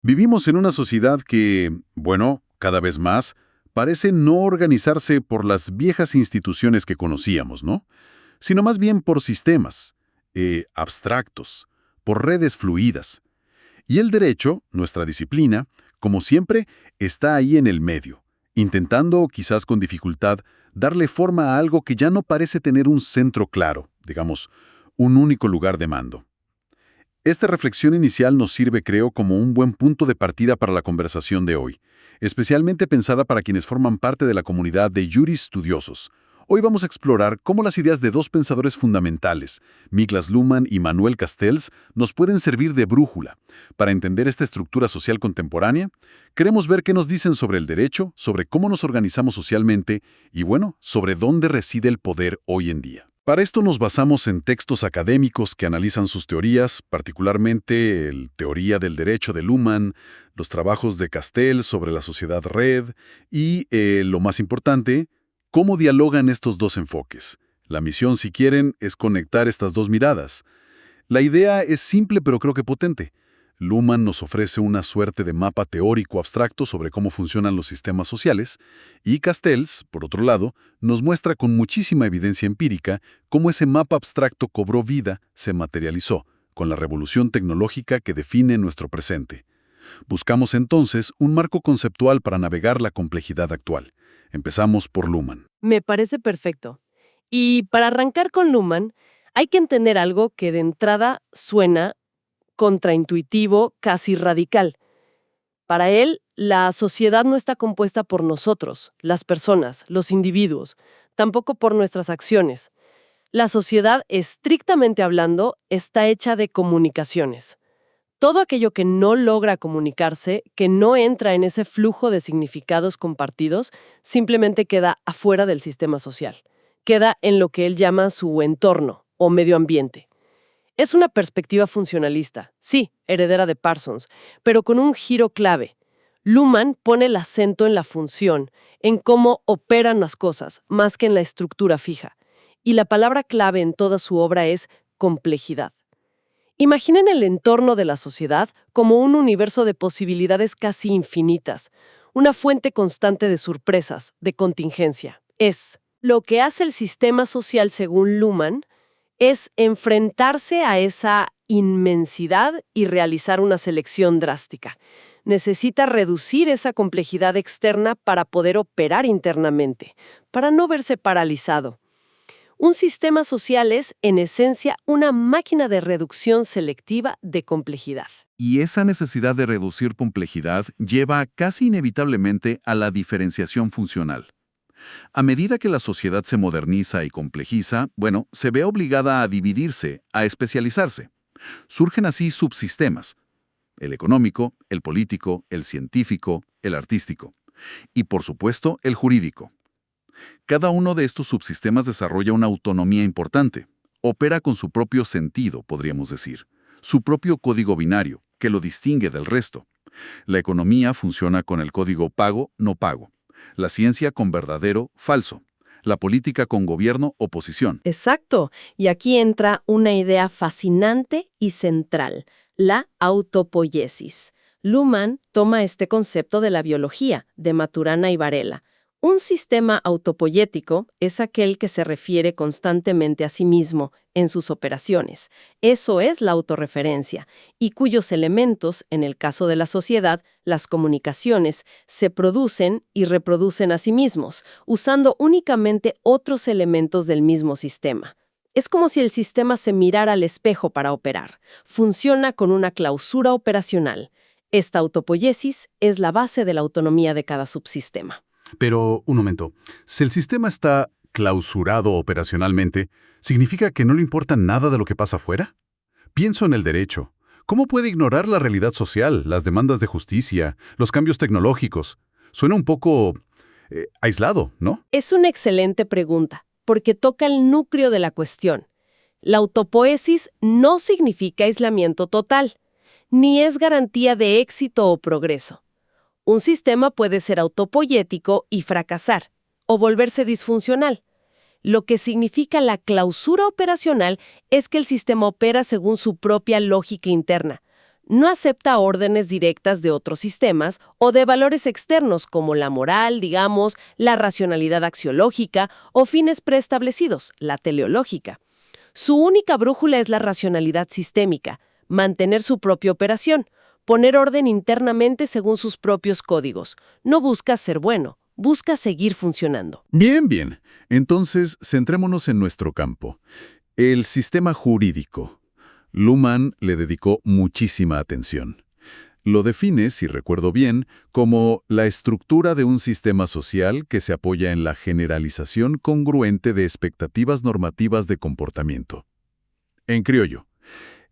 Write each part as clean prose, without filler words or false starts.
Vivimos en una sociedad que, bueno, cada vez más, parece no organizarse por las viejas instituciones que conocíamos, ¿no? Sino más bien por sistemas, abstractos, por redes fluidas. Y el derecho, nuestra disciplina, como siempre, está ahí en el medio, intentando, quizás con dificultad, darle forma a algo que ya no parece tener un centro claro, digamos, un único lugar de mando. Esta reflexión inicial nos sirve, creo, como un buen punto de partida para la conversación de hoy, especialmente pensada para quienes forman parte de la comunidad de jurisstudiosos. Hoy vamos a explorar cómo las ideas de dos pensadores fundamentales, Niklas Luhmann y Manuel Castells, nos pueden servir de brújula. Para entender esta estructura social contemporánea, queremos ver qué nos dicen sobre el derecho, sobre cómo nos organizamos socialmente y, bueno, sobre dónde reside el poder hoy en día. Para esto nos basamos en textos académicos que analizan sus teorías, particularmente el Teoría del Derecho de Luhmann, los trabajos de Castells sobre la sociedad red y, lo más importante, cómo dialogan estos dos enfoques. La misión, si quieren, es conectar estas dos miradas. La idea es simple pero creo que potente. Luhmann nos ofrece una suerte de mapa teórico abstracto sobre cómo funcionan los sistemas sociales, y Castells, por otro lado, nos muestra con muchísima evidencia empírica cómo ese mapa abstracto cobró vida, se materializó, con la revolución tecnológica que define nuestro presente. Buscamos entonces un marco conceptual para navegar la complejidad actual. Empezamos por Luhmann. Me parece perfecto. Y para arrancar con Luhmann, hay que entender algo que de entrada suena contraintuitivo, casi radical. Para él, la sociedad no está compuesta por nosotros, las personas, los individuos, tampoco por nuestras acciones. La sociedad, estrictamente hablando, está hecha de comunicaciones. Todo aquello que no logra comunicarse, que no entra en ese flujo de significados compartidos, simplemente queda afuera del sistema social. Queda en lo que él llama su entorno o medio ambiente. Es una perspectiva funcionalista, sí, heredera de Parsons, pero con un giro clave. Luhmann pone el acento en la función, en cómo operan las cosas, más que en la estructura fija. Y la palabra clave en toda su obra es complejidad. Imaginen el entorno de la sociedad como un universo de posibilidades casi infinitas, una fuente constante de sorpresas, de contingencia. Lo que hace el sistema social según Luhmann es enfrentarse a esa inmensidad y realizar una selección drástica. Necesita reducir esa complejidad externa para poder operar internamente, para no verse paralizado. Un sistema social es, en esencia, una máquina de reducción selectiva de complejidad. Y esa necesidad de reducir complejidad lleva casi inevitablemente a la diferenciación funcional. A medida que la sociedad se moderniza y complejiza, se ve obligada a dividirse, a especializarse. Surgen así subsistemas: el económico, el político, el científico, el artístico y, por supuesto, el jurídico. Cada uno de estos subsistemas desarrolla una autonomía importante. Opera con su propio sentido, podríamos decir, su propio código binario, que lo distingue del resto. La economía funciona con el código pago-no pago. La ciencia con verdadero-falso. La política con gobierno-oposición. Exacto. Y aquí entra una idea fascinante y central, la autopoiesis. Luhmann toma este concepto de la biología, de Maturana y Varela. Un sistema autopoiético es aquel que se refiere constantemente a sí mismo en sus operaciones. Eso es la autorreferencia, y cuyos elementos, en el caso de la sociedad, las comunicaciones, se producen y reproducen a sí mismos, usando únicamente otros elementos del mismo sistema. Es como si el sistema se mirara al espejo para operar. Funciona con una clausura operacional. Esta autopoiesis es la base de la autonomía de cada subsistema. Pero, un momento, si el sistema está clausurado operacionalmente, ¿significa que no le importa nada de lo que pasa afuera? Pienso en el derecho. ¿Cómo puede ignorar la realidad social, las demandas de justicia, los cambios tecnológicos? Suena un poco aislado, ¿no? Es una excelente pregunta, porque toca el núcleo de la cuestión. La autopoiesis no significa aislamiento total, ni es garantía de éxito o progreso. Un sistema puede ser autopoiético y fracasar, o volverse disfuncional. Lo que significa la clausura operacional es que el sistema opera según su propia lógica interna. No acepta órdenes directas de otros sistemas o de valores externos como la moral, digamos, la racionalidad axiológica o fines preestablecidos, la teleológica. Su única brújula es la racionalidad sistémica, mantener su propia operación, poner orden internamente según sus propios códigos. No busca ser bueno, busca seguir funcionando. Bien, bien. Entonces, centrémonos en nuestro campo. El sistema jurídico. Luhmann le dedicó muchísima atención. Lo define, si recuerdo bien, como la estructura de un sistema social que se apoya en la generalización congruente de expectativas normativas de comportamiento. En criollo,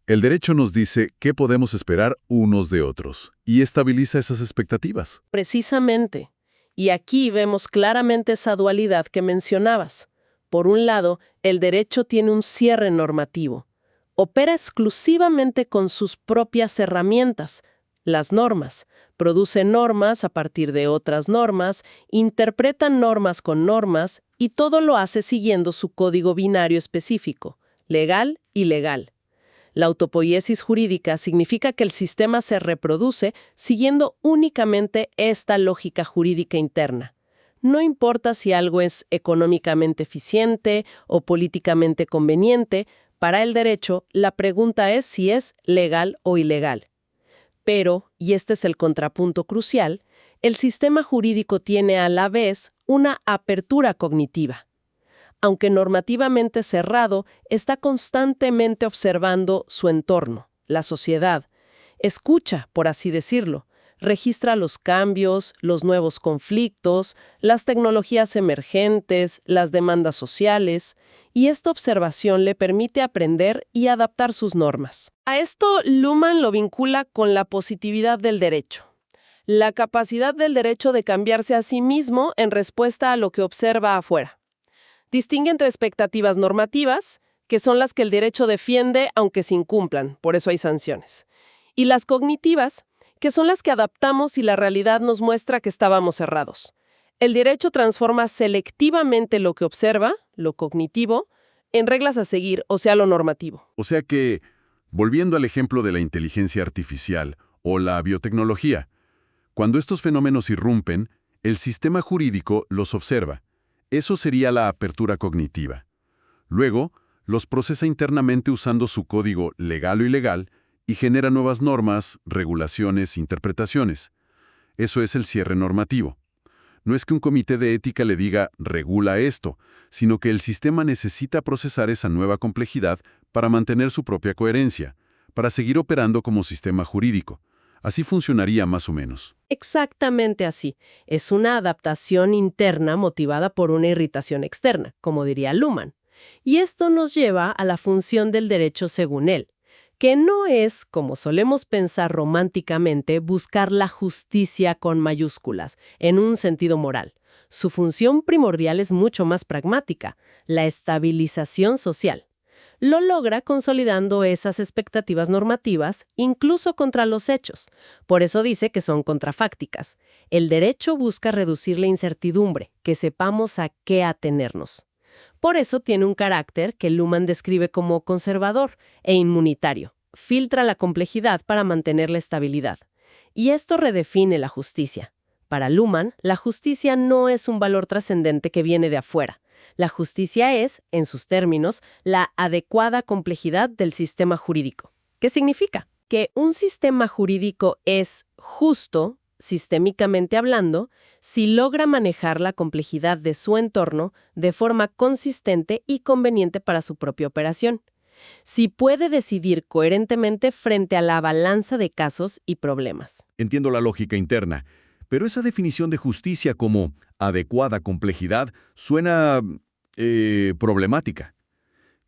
el derecho nos dice qué podemos esperar unos de otros y estabiliza esas expectativas. Precisamente. Y aquí vemos claramente esa dualidad que mencionabas. Por un lado, el derecho tiene un cierre normativo. Opera exclusivamente con sus propias herramientas, las normas. Produce normas a partir de otras normas, interpreta normas con normas y todo lo hace siguiendo su código binario específico, legal y legal. La autopoiesis jurídica significa que el sistema se reproduce siguiendo únicamente esta lógica jurídica interna. No importa si algo es económicamente eficiente o políticamente conveniente, para el derecho la pregunta es si es legal o ilegal. Pero, y este es el contrapunto crucial, el sistema jurídico tiene a la vez una apertura cognitiva. Aunque normativamente cerrado, está constantemente observando su entorno, la sociedad. Escucha, por así decirlo. Registra los cambios, los nuevos conflictos, las tecnologías emergentes, las demandas sociales, y esta observación le permite aprender y adaptar sus normas. A esto Luhmann lo vincula con la positividad del derecho. La capacidad del derecho de cambiarse a sí mismo en respuesta a lo que observa afuera. Distingue entre expectativas normativas, que son las que el derecho defiende aunque se incumplan, por eso hay sanciones, y las cognitivas, que son las que adaptamos si la realidad nos muestra que estábamos cerrados. El derecho transforma selectivamente lo que observa, lo cognitivo, en reglas a seguir, o sea, lo normativo. O sea que, volviendo al ejemplo de la inteligencia artificial o la biotecnología, cuando estos fenómenos irrumpen, el sistema jurídico los observa. Eso sería la apertura cognitiva. Luego, los procesa internamente usando su código legal o ilegal y genera nuevas normas, regulaciones, interpretaciones. Eso es el cierre normativo. No es que un comité de ética le diga regula esto, sino que el sistema necesita procesar esa nueva complejidad para mantener su propia coherencia, para seguir operando como sistema jurídico. Así funcionaría más o menos. Exactamente así. Es una adaptación interna motivada por una irritación externa, como diría Luhmann. Y esto nos lleva a la función del derecho según él, que no es, como solemos pensar románticamente, buscar la justicia con mayúsculas, en un sentido moral. Su función primordial es mucho más pragmática, la estabilización social. Lo logra consolidando esas expectativas normativas, incluso contra los hechos. Por eso dice que son contrafácticas. El derecho busca reducir la incertidumbre, que sepamos a qué atenernos. Por eso tiene un carácter que Luhmann describe como conservador e inmunitario. Filtra la complejidad para mantener la estabilidad. Y esto redefine la justicia. Para Luhmann, la justicia no es un valor trascendente que viene de afuera. La justicia es, en sus términos, la adecuada complejidad del sistema jurídico. ¿Qué significa? Que un sistema jurídico es justo, sistémicamente hablando, si logra manejar la complejidad de su entorno de forma consistente y conveniente para su propia operación. Si puede decidir coherentemente frente a la balanza de casos y problemas. Entiendo la lógica interna, pero esa definición de justicia como adecuada complejidad suena problemática.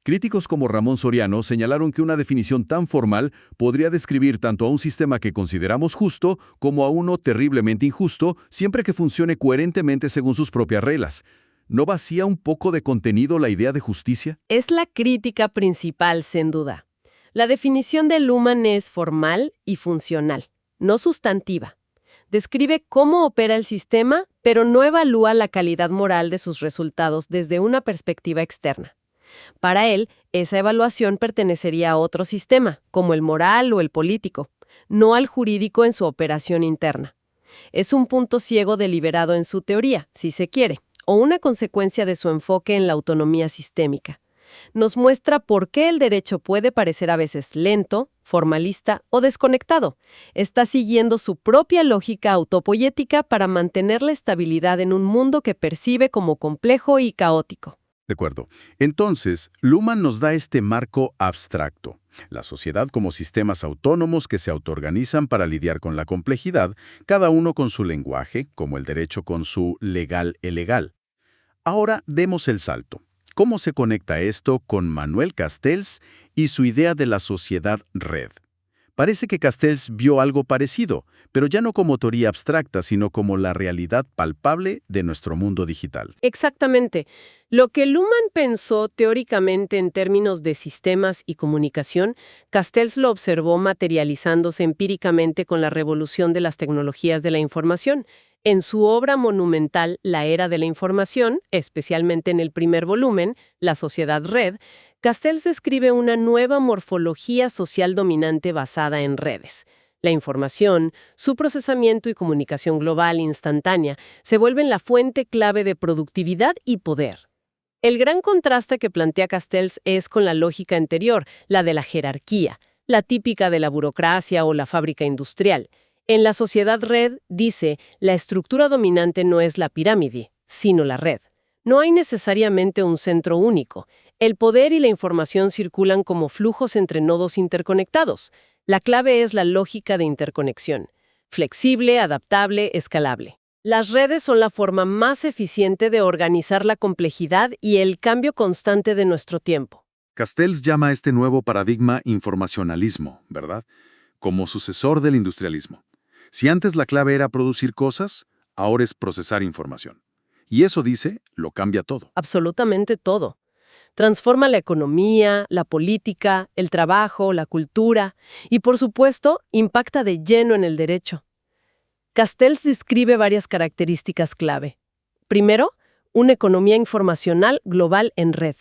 Críticos como Ramón Soriano señalaron que una definición tan formal podría describir tanto a un sistema que consideramos justo como a uno terriblemente injusto, siempre que funcione coherentemente según sus propias reglas. ¿No vacía un poco de contenido la idea de justicia? Es la crítica principal, sin duda. La definición de Luhmann es formal y funcional, no sustantiva. Describe cómo opera el sistema, pero no evalúa la calidad moral de sus resultados desde una perspectiva externa. Para él, esa evaluación pertenecería a otro sistema, como el moral o el político. no al jurídico en su operación interna. Es un punto ciego deliberado en su teoría, si se quiere, o una consecuencia de su enfoque en la autonomía sistémica. Nos muestra por qué el derecho puede parecer a veces lento, formalista o desconectado. Está siguiendo su propia lógica autopoyética para mantener la estabilidad en un mundo que percibe como complejo y caótico. De acuerdo. Entonces, Luhmann nos da este marco abstracto. La sociedad como sistemas autónomos que se autoorganizan para lidiar con la complejidad, cada uno con su lenguaje, como el derecho con su legal-elegal. Ahora demos el salto. ¿Cómo se conecta esto con Manuel Castells y su idea de la sociedad-red? Parece que Castells vio algo parecido, pero ya no como teoría abstracta, sino como la realidad palpable de nuestro mundo digital. Exactamente. Lo que Luhmann pensó teóricamente en términos de sistemas y comunicación, Castells lo observó materializándose empíricamente con la revolución de las tecnologías de la información. En su obra monumental La Era de la Información, especialmente en el primer volumen, La Sociedad Red, Castells describe una nueva morfología social dominante basada en redes. La información, su procesamiento y comunicación global instantánea se vuelven la fuente clave de productividad y poder. El gran contraste que plantea Castells es con la lógica anterior, la de la jerarquía, la típica de la burocracia o la fábrica industrial. En la sociedad red, dice, la estructura dominante no es la pirámide, sino la red. No hay necesariamente un centro único. El poder y la información circulan como flujos entre nodos interconectados. La clave es la lógica de interconexión. Flexible, adaptable, escalable. Las redes son la forma más eficiente de organizar la complejidad y el cambio constante de nuestro tiempo. Castells llama a este nuevo paradigma informacionalismo, ¿verdad? Como sucesor del industrialismo. Si antes la clave era producir cosas, ahora es procesar información. Y eso, dice, lo cambia todo. Absolutamente todo. Transforma la economía, la política, el trabajo, la cultura y, por supuesto, impacta de lleno en el derecho. Castells describe varias características clave. Primero, una economía informacional global en red,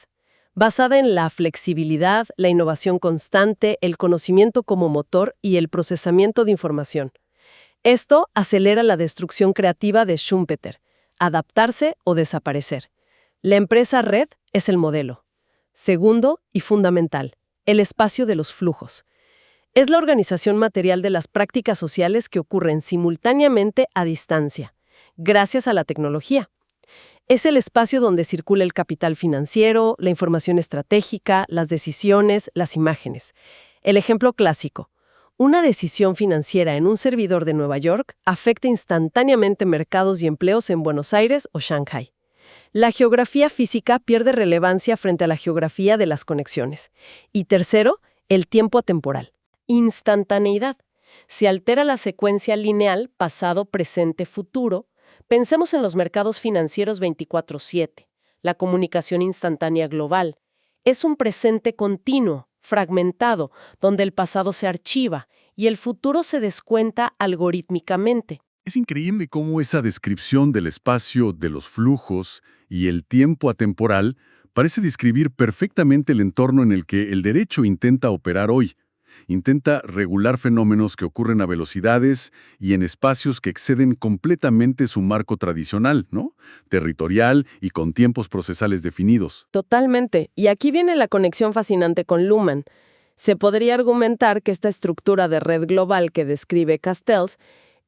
basada en la flexibilidad, la innovación constante, el conocimiento como motor y el procesamiento de información. Esto acelera la destrucción creativa de Schumpeter, adaptarse o desaparecer. La empresa red es el modelo. Segundo, y fundamental, el espacio de los flujos. Es la organización material de las prácticas sociales que ocurren simultáneamente a distancia, gracias a la tecnología. Es el espacio donde circula el capital financiero, la información estratégica, las decisiones, las imágenes. El ejemplo clásico. Una decisión financiera en un servidor de Nueva York afecta instantáneamente mercados y empleos en Buenos Aires o Shanghái. La geografía física pierde relevancia frente a la geografía de las conexiones. Y tercero, el tiempo atemporal. Instantaneidad. Se altera la secuencia lineal pasado, presente, futuro. Pensemos en los mercados financieros 24/7. La comunicación instantánea global. Es un presente continuo, fragmentado, donde el pasado se archiva y el futuro se descuenta algorítmicamente. Es increíble cómo esa descripción del espacio, de los flujos y el tiempo atemporal parece describir perfectamente el entorno en el que el derecho intenta operar hoy. Intenta regular fenómenos que ocurren a velocidades y en espacios que exceden completamente su marco tradicional, ¿no? Territorial y con tiempos procesales definidos. Totalmente. Y aquí viene la conexión fascinante con Luhmann. Se podría argumentar que esta estructura de red global que describe Castells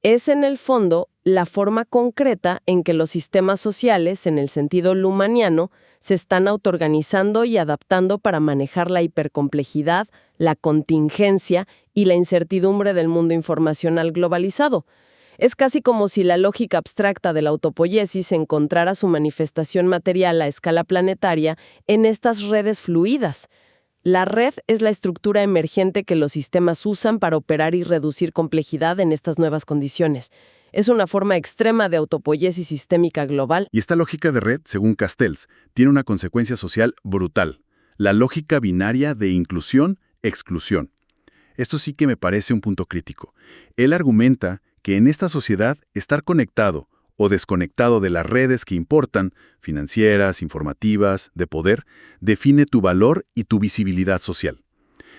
es en el fondo la forma concreta en que los sistemas sociales, en el sentido luhmanniano, se están autoorganizando y adaptando para manejar la hipercomplejidad, la contingencia y la incertidumbre del mundo informacional globalizado. Es casi como si la lógica abstracta de la autopoiesis encontrara su manifestación material a escala planetaria en estas redes fluidas. La red es la estructura emergente que los sistemas usan para operar y reducir complejidad en estas nuevas condiciones. Es una forma extrema de autopoiesis sistémica global. Y esta lógica de red, según Castells, tiene una consecuencia social brutal. La lógica binaria de inclusión-exclusión. Esto sí que me parece un punto crítico. Él argumenta que en esta sociedad estar conectado o desconectado de las redes que importan, financieras, informativas, de poder, define tu valor y tu visibilidad social.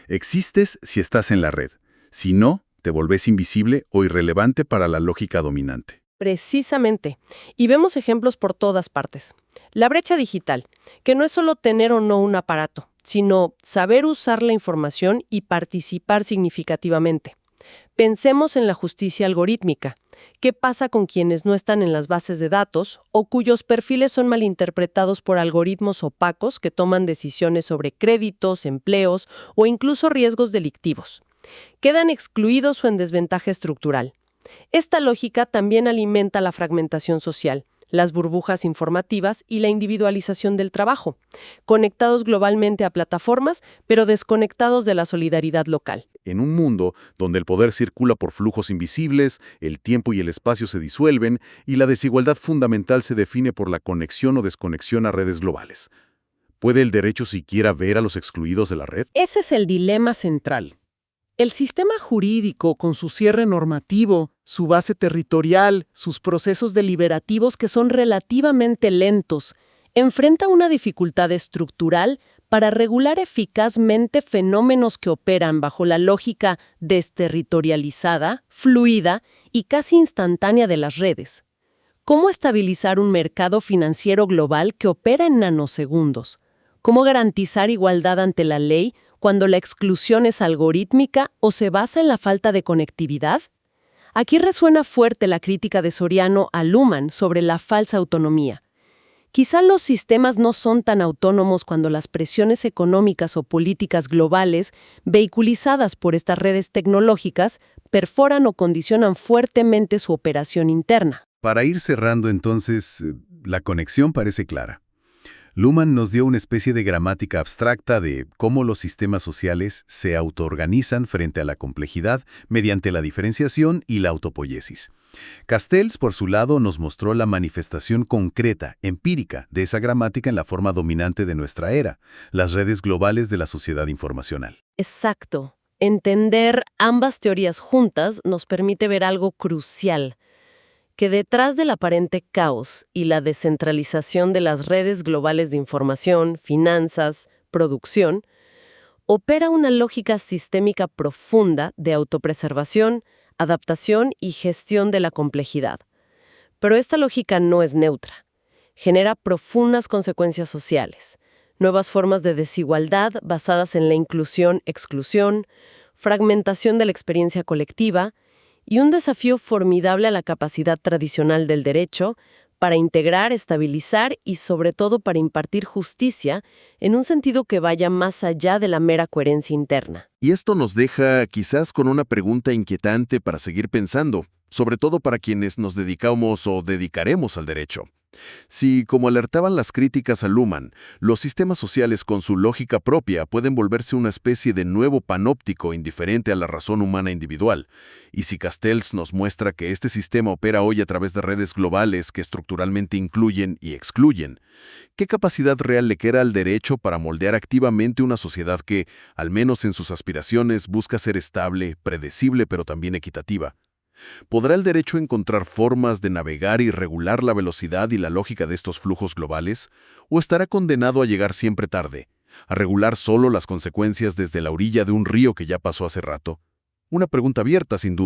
Existes si estás en la red. Si no, Te volvés invisible o irrelevante para la lógica dominante. Precisamente. Y vemos ejemplos por todas partes. La brecha digital, que no es solo tener o no un aparato, sino saber usar la información y participar significativamente. Pensemos en la justicia algorítmica. ¿Qué pasa con quienes no están en las bases de datos o cuyos perfiles son malinterpretados por algoritmos opacos que toman decisiones sobre créditos, empleos o incluso riesgos delictivos? Quedan excluidos o en desventaja estructural. Esta lógica también alimenta la fragmentación social, las burbujas informativas y la individualización del trabajo, conectados globalmente a plataformas, pero desconectados de la solidaridad local. En un mundo donde el poder circula por flujos invisibles, el tiempo y el espacio se disuelven y la desigualdad fundamental se define por la conexión o desconexión a redes globales. ¿Puede el derecho siquiera ver a los excluidos de la red? Ese es el dilema central. El sistema jurídico, con su cierre normativo, su base territorial, sus procesos deliberativos que son relativamente lentos, enfrenta una dificultad estructural para regular eficazmente fenómenos que operan bajo la lógica desterritorializada, fluida y casi instantánea de las redes. ¿Cómo estabilizar un mercado financiero global que opera en nanosegundos? ¿Cómo garantizar igualdad ante la ley cuando la exclusión es algorítmica o se basa en la falta de conectividad? Aquí resuena fuerte la crítica de Soriano a Luhmann sobre la falsa autonomía. Quizá los sistemas no son tan autónomos cuando las presiones económicas o políticas globales, vehiculizadas por estas redes tecnológicas, perforan o condicionan fuertemente su operación interna. Para ir cerrando entonces, la conexión parece clara. Luhmann nos dio una especie de gramática abstracta de cómo los sistemas sociales se autoorganizan frente a la complejidad mediante la diferenciación y la autopoiesis. Castells, por su lado, nos mostró la manifestación concreta, empírica, de esa gramática en la forma dominante de nuestra era, las redes globales de la sociedad informacional. Exacto. Entender ambas teorías juntas nos permite ver algo crucial, que detrás del aparente caos y la descentralización de las redes globales de información, finanzas, producción, opera una lógica sistémica profunda de autopreservación, adaptación y gestión de la complejidad. Pero esta lógica no es neutra. Genera profundas consecuencias sociales, nuevas formas de desigualdad basadas en la inclusión-exclusión, fragmentación de la experiencia colectiva, y un desafío formidable a la capacidad tradicional del derecho para integrar, estabilizar y sobre todo para impartir justicia en un sentido que vaya más allá de la mera coherencia interna. Y esto nos deja quizás con una pregunta inquietante para seguir pensando, sobre todo para quienes nos dedicamos o dedicaremos al derecho. Si, como alertaban las críticas a Luhmann, los sistemas sociales con su lógica propia pueden volverse una especie de nuevo panóptico indiferente a la razón humana individual, y si Castells nos muestra que este sistema opera hoy a través de redes globales que estructuralmente incluyen y excluyen, ¿qué capacidad real le queda al derecho para moldear activamente una sociedad que, al menos en sus aspiraciones, busca ser estable, predecible pero también equitativa? ¿Podrá el derecho encontrar formas de navegar y regular la velocidad y la lógica de estos flujos globales? ¿O estará condenado a llegar siempre tarde, a regular solo las consecuencias desde la orilla de un río que ya pasó hace rato? Una pregunta abierta, sin duda.